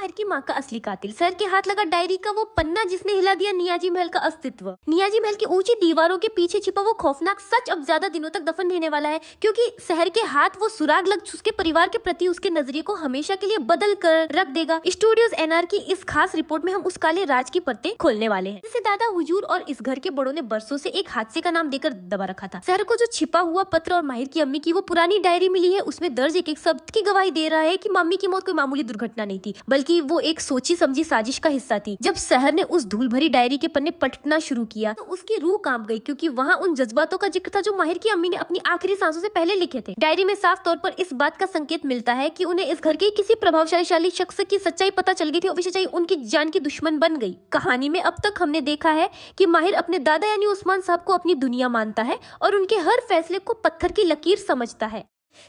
माहिर की माँ का असली कातिल, शहर के हाथ लगा डायरी का वो पन्ना जिसने हिला दिया नियाजी महल का अस्तित्व। नियाजी महल की ऊंची दीवारों के पीछे छिपा वो खौफनाक सच अब ज्यादा दिनों तक दफन रहने वाला है, क्योंकि शहर के हाथ वो सुराग लग उसके परिवार के प्रति उसके नजरिए को हमेशा के लिए बदल कर रख देगा। स्टूडियोज एनआर की इस खास रिपोर्ट में हम उस काले राज की परतें खोलने वाले हैं, जिसे दादा हुजूर और इस घर के बड़ों ने बरसों से एक हादसे का नाम देकर दबा रखा था। शहर को जो छिपा हुआ पत्र और माहिर की अम्मी की वो पुरानी डायरी मिली है, उसमें दर्ज एक एक शब्द की गवाही दे रहा है कि मम्मी की मौत कोई मामूली दुर्घटना नहीं थी, बल्कि वो एक सोची समझी साजिश का हिस्सा थी। जब शहर ने उस धूल भरी डायरी के पन्ने पलटना शुरू किया तो उसकी रूह कांप गई, क्योंकि वहाँ उन जज्बातों का जिक्र था जो माहिर की अम्मी ने अपनी आखिरी सांसों से पहले लिखे थे। डायरी में साफ तौर पर इस बात का संकेत मिलता है कि उन्हें इस घर के किसी प्रभावशाली शख्स की सच्चाई पता चल गई थी और सच्चाई उनकी जान की दुश्मन बन गई। कहानी में अब तक हमने देखा है कि माहिर अपने दादा यानी उस्मान साहब को अपनी दुनिया मानता है और उनके हर फैसले को पत्थर की लकीर समझता है,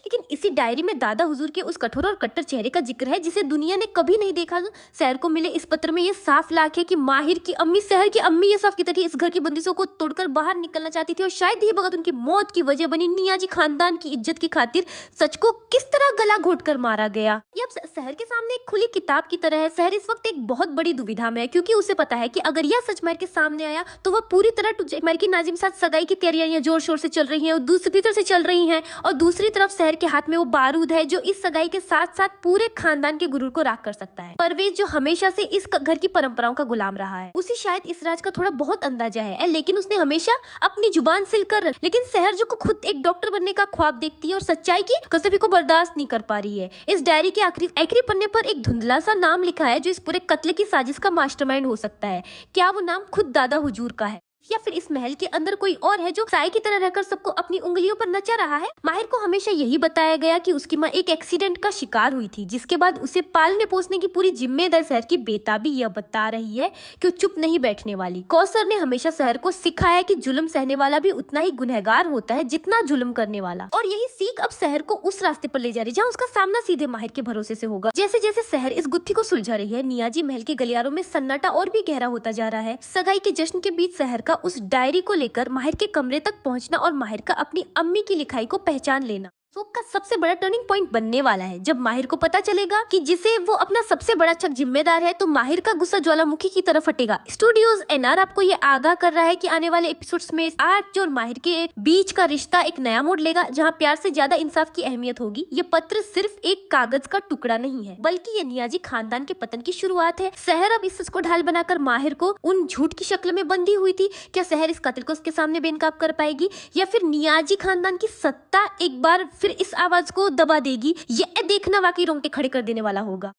लेकिन इसी डायरी में दादा हुजूर के उस कठोर और कट्टर चेहरे का जिक्र है जिसे दुनिया ने कभी नहीं देखा। शहर को मिले इस पत्र में ये साफ लाख है कि माहिर की अम्मी शहर की अम्मी ये साफ की तरह इस घर की बंदिशों को तोड़कर बाहर निकलना चाहती थी और शायद ये बगत उनकी मौत की वजह बनी। नियाजी खानदान की इज्जत की खातिर सच को किस तरह गला घोट कर मारा गया, ये अब शहर के सामने एक खुली किताब की तरह है। शहर इस वक्त एक बहुत बड़ी दुविधा में है, क्योंकि उसे पता है कि अगर यह सच माहिर के सामने आया तो वह पूरी तरह टूट जाए। माहिर की नाजिम साथ सगाई की तैयारियां जोर शोर से चल रही हैं और दूसरी तरफ से चल रही हैं, और दूसरी तरफ शहर के हाथ में वो बारूद है जो इस सगाई के साथ साथ पूरे खानदान के गुरूर को राख कर सकता है। परवेज जो हमेशा से इस घर की परंपराओं का गुलाम रहा है, उसे शायद इस राज का थोड़ा बहुत अंदाजा है, लेकिन उसने हमेशा अपनी जुबान सिल कर लेकिन शहर जो खुद एक डॉक्टर बनने का ख्वाब देखती है और सच्चाई की कसौटी को बर्दाश्त नहीं कर पा रही है। इस डायरी के आखिरी पन्ने पर एक धुंधला सा नाम लिखा है जो इस पूरे कत्ल की साजिश का मास्टरमाइंड हो सकता है। क्या वो नाम खुद दादा हुजूर का है, या फिर इस महल के अंदर कोई और है जो साई की तरह रहकर सबको अपनी उंगलियों पर नचा रहा है? माहिर को हमेशा यही बताया गया कि उसकी माँ एक एक्सीडेंट का शिकार हुई थी, जिसके बाद उसे पालने पोसने की पूरी जिम्मेदारी शहर की बेताबी यह बता रही है कि वो चुप नहीं बैठने वाली। कौसर ने हमेशा शहर को सिखाया कि जुल्म सहने वाला भी उतना ही गुनहगार होता है जितना जुल्म करने वाला, और यही सीख अब शहर को उस रास्ते पर ले जा रही है जहाँ उसका सामना सीधे माहिर के भरोसे से होगा। जैसे जैसे शहर इस गुत्थी को सुलझा रही है, नियाजी महल के गलियारों में सन्नाटा और भी गहरा होता जा रहा है। सगाई के जश्न के बीच शहर का उस डायरी को लेकर माहिर के कमरे तक पहुंचना और माहिर का अपनी अम्मी की लिखाई को पहचान लेना शोक का सबसे बड़ा टर्निंग पॉइंट बनने वाला है। जब माहिर को पता चलेगा कि जिसे वो अपना सबसे बड़ा शक जिम्मेदार है, तो माहिर का गुस्सा ज्वालामुखी की तरफ फटेगा। स्टूडियोज एनआर आपको ये आगाह कर रहा है कि आने वाले एपिसोड्स में आर्ट और माहिर के बीच का रिश्ता एक नया मोड़ लेगा, जहाँ प्यार से ज्यादा इंसाफ की अहमियत होगी। ये पत्र सिर्फ एक कागज का टुकड़ा नहीं है, बल्कि ये नियाजी खानदान के पतन की शुरुआत है। शहर अब इस सच को ढाल बनाकर माहिर को उन झूठ की शक्ल में बंधी हुई थी। क्या शहर इस कत्ल को उसके सामने बेनकाब कर पाएगी, या फिर नियाजी खानदान की सत्ता एक बार फिर इस आवाज को दबा देगी? ये देखना वाकई रोंगटे खड़े कर देने वाला होगा।